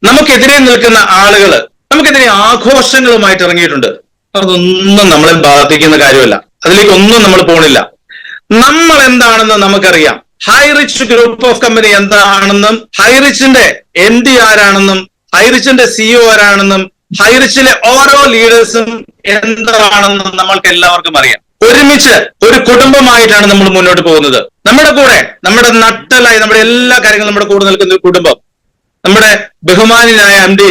നമുക്കെതിരെ നിൽക്കുന്ന ആളുകൾ നമുക്കെതിരെ ആഘോഷങ്ങളുമായിട്ട് ഇറങ്ങിയിട്ടുണ്ട്. അതൊന്നും നമ്മളെ ബാധിക്കുന്ന കാര്യമല്ല. അതിലേക്കൊന്നും നമ്മൾ പോണില്ല. നമ്മൾ എന്താണെന്ന് നമുക്കറിയാം. ഹൈറിച്ച് ഗ്രൂപ്പ് ഓഫ് കമ്പനി എന്താണെന്നും ഹൈറിച്ചിന്റെ MD ആരാണെന്നും ഹൈറിച്ചിന്റെ CEO ആരാണെന്നും ഹൈറിച്ചിലെ ഓരോ ലീഡേഴ്സും എന്താണെന്നും നമ്മൾക്ക് എല്ലാവർക്കും അറിയാം. ഒരുമിച്ച് ഒരു കുടുംബമായിട്ടാണ് നമ്മൾ മുന്നോട്ട് പോകുന്നത്. നമ്മുടെ കൂടെ, നമ്മുടെ നട്ടലായി, നമ്മുടെ എല്ലാ കാര്യങ്ങളും നമ്മുടെ കൂടെ നിൽക്കുന്ന ഒരു കുടുംബം, നമ്മുടെ ബഹുമാനായ MD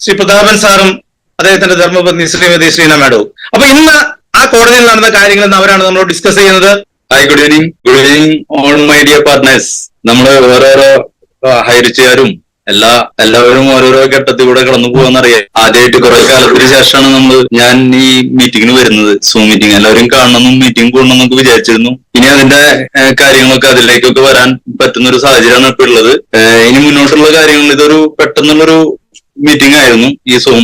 ശ്രീ പ്രതാപൻ സാറും അദ്ദേഹത്തിന്റെ ധർമ്മപത്നി ശ്രീമതി ശ്രീന മാഡവും. അപ്പൊ ഇന്ന് ആ കോടതിയിൽ നടന്ന കാര്യങ്ങൾ അവരാണ് നമ്മളോട് ഡിസ്കസ് ചെയ്യുന്നത്. Hi, good evening all my dear partners. നമ്മള് ഓരോരോ ഹൈറിച്ചുകാരും എല്ലാവരും ഓരോരോ ഘട്ടത്തിൽ കൂടെ കടന്നു പോകാന്നറിയാം. ആദ്യമായിട്ട് കുറെ കാലത്തിന് ശേഷമാണ് ഞാൻ ഈ മീറ്റിങ്ങിന് വരുന്നത്, സൂം മീറ്റിംഗ്. എല്ലാവരും കാണണമെന്നും മീറ്റിംഗ് കൂടണം എന്നൊക്കെ വിചാരിച്ചിരുന്നു. ഇനി അതിന്റെ കാര്യങ്ങളൊക്കെ അതിലേക്കൊക്കെ വരാൻ പറ്റുന്ന ഒരു സാഹചര്യമാണ് ഇപ്പൊ ഉള്ളത്. ഇനി മുന്നോട്ടുള്ള കാര്യങ്ങൾ ഇതൊരു പെട്ടെന്നുള്ളൊരു മീറ്റിംഗ് ആയിരുന്നു ഈ സൂം.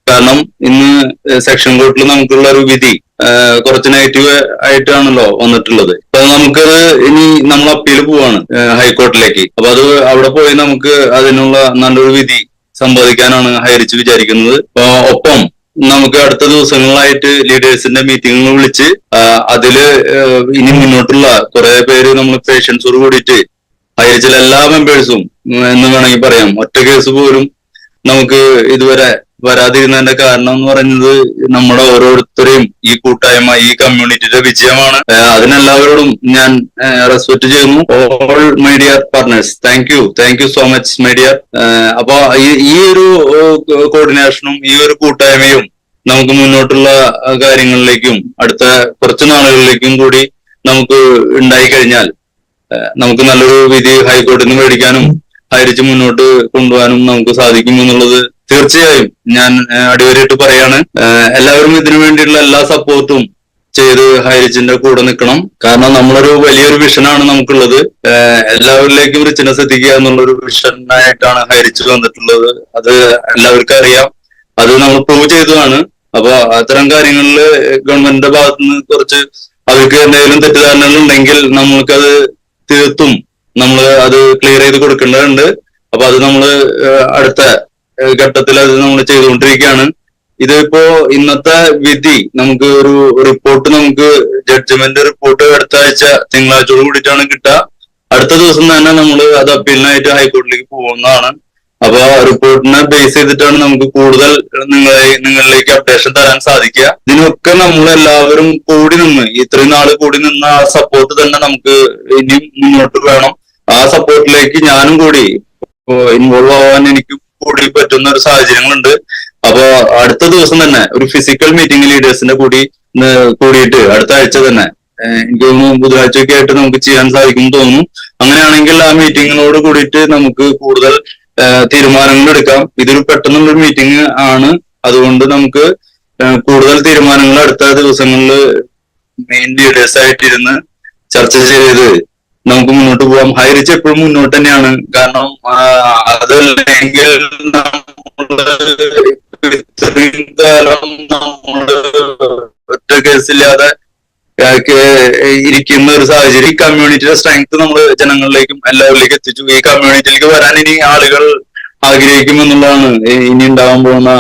കാരണം ഇന്ന് സെക്ഷൻ കോർട്ടിൽ നമുക്കുള്ള ഒരു വിധി കുറച്ച് നെഗറ്റീവ് ആയിട്ടാണല്ലോ വന്നിട്ടുള്ളത്. അപ്പൊ നമുക്കത് ഇനി നമ്മൾ അപ്പീൽ പോവാണ് ഹൈക്കോർട്ടിലേക്ക്. അപ്പൊ അത് അവിടെ പോയി നമുക്ക് അതിനുള്ള നല്ലൊരു വിധി സമ്പാദിക്കാനാണ് ഹൈറിച്ച് വിചാരിക്കുന്നത്. ഒപ്പം നമുക്ക് അടുത്ത ദിവസങ്ങളിലായിട്ട് ലീഡേഴ്സിന്റെ മീറ്റിങ്ങുകൾ വിളിച്ച് അതില് ഇനി മുന്നോട്ടുള്ള കുറെ പേര് നമ്മൾ പേഷ്യൻസോട് കൂടിയിട്ട് ഹൈറിച്ചിലെ എല്ലാ മെമ്പേഴ്സും എന്ന് വേണമെങ്കിൽ പറയാം, ഒറ്റ കേസ് പോലും നമുക്ക് ഇതുവരെ വരാതിരുന്നതിന്റെ കാരണം എന്ന് പറയുന്നത് നമ്മുടെ ഓരോരുത്തരെയും ഈ കൂട്ടായ്മ, ഈ കമ്മ്യൂണിറ്റിയുടെ വിജയമാണ്. അതിനെല്ലാവരോടും ഞാൻ റെസ്പെക്ട് ചെയ്യുന്നു. All my dear partners, thank you so much my dear. അപ്പൊ ഈ ഒരു കോർഡിനേഷനും ഈ ഒരു കൂട്ടായ്മയും നമുക്ക് മുന്നോട്ടുള്ള കാര്യങ്ങളിലേക്കും അടുത്ത കുറച്ച് നാളുകളിലേക്കും കൂടി നമുക്ക് ഉണ്ടായി കഴിഞ്ഞാൽ നമുക്ക് നല്ലൊരു വിധി ഹൈക്കോടതിയിൽ നിന്ന് മേടിക്കാനും ഹൈറിച്ച് മുന്നോട്ട് കൊണ്ടുപോകാനും നമുക്ക് സാധിക്കും എന്നുള്ളത് തീർച്ചയായും ഞാൻ അടിവരയിട്ട് പറയാണ്. എല്ലാവരും ഇതിനു വേണ്ടിയിട്ടുള്ള എല്ലാ സപ്പോർട്ടും ചെയ്ത് ഹൈറിച്ചിന്റെ കൂടെ നിൽക്കണം. കാരണം നമ്മളൊരു വലിയൊരു വിഷനാണ് നമുക്കുള്ളത്. എല്ലാവരിലേക്കും റിച്ച്നെസ് എത്തിക്കുക എന്നുള്ളൊരു വിഷനായിട്ടാണ് ഹൈറിച്ച് വന്നിട്ടുള്ളത്. അത് എല്ലാവർക്കും അറിയാം. അത് നമ്മൾ പ്രൂവ് ചെയ്തതാണ്. അപ്പൊ അത്തരം കാര്യങ്ങളിൽ ഗവൺമെന്റിന്റെ ഭാഗത്തു നിന്ന് കുറച്ച് അവർക്ക് എന്തെങ്കിലും തെറ്റിദ്ധാരണകൾ ഉണ്ടെങ്കിൽ നമ്മൾക്കത് തീർത്തും നമ്മൾ അത് ക്ലിയർ ചെയ്ത് കൊടുക്കേണ്ടതുണ്ട്. അപ്പൊ അത് നമ്മൾ അടുത്ത ഘട്ടത്തിൽ അത് നമ്മൾ ചെയ്തുകൊണ്ടിരിക്കുകയാണ്. ഇതിപ്പോ ഇന്നത്തെ വിധി നമുക്ക് ഒരു റിപ്പോർട്ട്, നമുക്ക് ജഡ്ജ്മെന്റ് റിപ്പോർട്ട് അടുത്ത ആഴ്ച തിങ്കളാഴ്ചയോട് കൂടിയിട്ടാണ് കിട്ടുക. അടുത്ത ദിവസം തന്നെ നമ്മൾ അത് അപ്പീലിനായിട്ട് ഹൈക്കോടതിയിലേക്ക് പോകുന്നതാണ്. അപ്പൊ റിപ്പോർട്ടിനെ ബേസ് ചെയ്തിട്ടാണ് നമുക്ക് കൂടുതൽ നിങ്ങളിലേക്ക് അപ്ഡേഷൻ തരാൻ സാധിക്കുക. ഇതിനൊക്കെ നമ്മളെല്ലാവരും കൂടി നിന്ന്, ഇത്രയും നാള് കൂടി നിന്ന ആ സപ്പോർട്ട് തന്നെ നമുക്ക് ഇനിയും മുന്നോട്ട് വേണം. ആ സപ്പോർട്ടിലേക്ക് ഞാനും കൂടി ഇൻവോൾവ് ആവാൻ എനിക്ക് കൂടി പറ്റുന്ന ഒരു സാഹചര്യങ്ങളുണ്ട്. അപ്പൊ അടുത്ത ദിവസം തന്നെ ഒരു ഫിസിക്കൽ മീറ്റിംഗ് ലീഡേഴ്സിന്റെ കൂടിയിട്ട് അടുത്ത ആഴ്ച തന്നെ എനിക്ക് തോന്നുന്നു ബുധനാഴ്ചയൊക്കെ ആയിട്ട് നമുക്ക് ചെയ്യാൻ സാധിക്കും തോന്നുന്നു. അങ്ങനെയാണെങ്കിൽ ആ മീറ്റിങ്ങിനോട് കൂടിയിട്ട് നമുക്ക് കൂടുതൽ തീരുമാനങ്ങൾ എടുക്കാം. ഇതൊരു പെട്ടെന്നുള്ളൊരു മീറ്റിംഗ് ആണ്. അതുകൊണ്ട് നമുക്ക് കൂടുതൽ തീരുമാനങ്ങൾ അടുത്ത ദിവസങ്ങളിൽ മെയിൻ ലീഡേഴ്സ് ആയിട്ടിരുന്ന് ചർച്ച ചെയ്ത് നമുക്ക് മുന്നോട്ട് പോകാം. ഹൈറിച്ച് എപ്പോഴും മുന്നോട്ട് തന്നെയാണ്. കാരണം അതല്ലെങ്കിൽ ഇത്രയും കാലം നമ്മള് ഒറ്റ കേസില്ലാതെ ഇരിക്കുന്ന ഒരു സാഹചര്യം. ഈ കമ്മ്യൂണിറ്റിയുടെ സ്ട്രെങ്ത് നമ്മൾ ജനങ്ങളിലേക്കും എല്ലാവരിലേക്കും എത്തിച്ചു. ഈ കമ്മ്യൂണിറ്റിയിലേക്ക് വരാൻ ഇനി ആളുകൾ ആഗ്രഹിക്കും എന്നുള്ളതാണ് ഇനി ഉണ്ടാവാൻ പോകുന്ന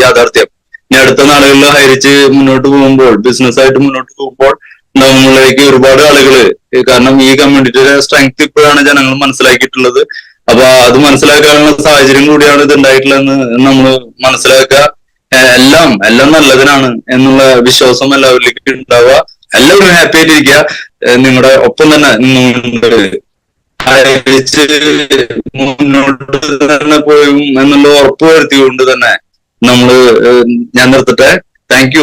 യാഥാർത്ഥ്യം. ഇനി അടുത്ത നാളുകളിൽ ഹൈറിച്ച് മുന്നോട്ട് പോകുമ്പോൾ, ബിസിനസ് ആയിട്ട് മുന്നോട്ട് പോകുമ്പോൾ നമ്മളിലേക്ക് ഒരുപാട് ആളുകള്, കാരണം ഈ കമ്മ്യൂണിറ്റിയുടെ സ്ട്രെങ്ത് ഇപ്പോഴാണ് ജനങ്ങൾ മനസ്സിലാക്കിയിട്ടുള്ളത്. അപ്പൊ അത് മനസ്സിലാക്കാനുള്ള സാഹചര്യം കൂടിയാണ് ഇത് ഉണ്ടായിട്ടുള്ളതെന്ന് നമ്മൾ മനസ്സിലാക്കുക. എല്ലാം നല്ലതിനാണ് എന്നുള്ള വിശ്വാസം എല്ലാവരിലേക്ക് ഉണ്ടാവുക. എല്ലാവരും ഹാപ്പി ആയിട്ടിരിക്കുക. നിങ്ങളുടെ ഒപ്പം തന്നെ നിന്നുകൊണ്ട് മുന്നോട്ട് തന്നെ പോയും എന്നുള്ള ഉറപ്പ് വരുത്തിക്കൊണ്ട് തന്നെ ഞാൻ നിർത്തട്ടെ. Thank you.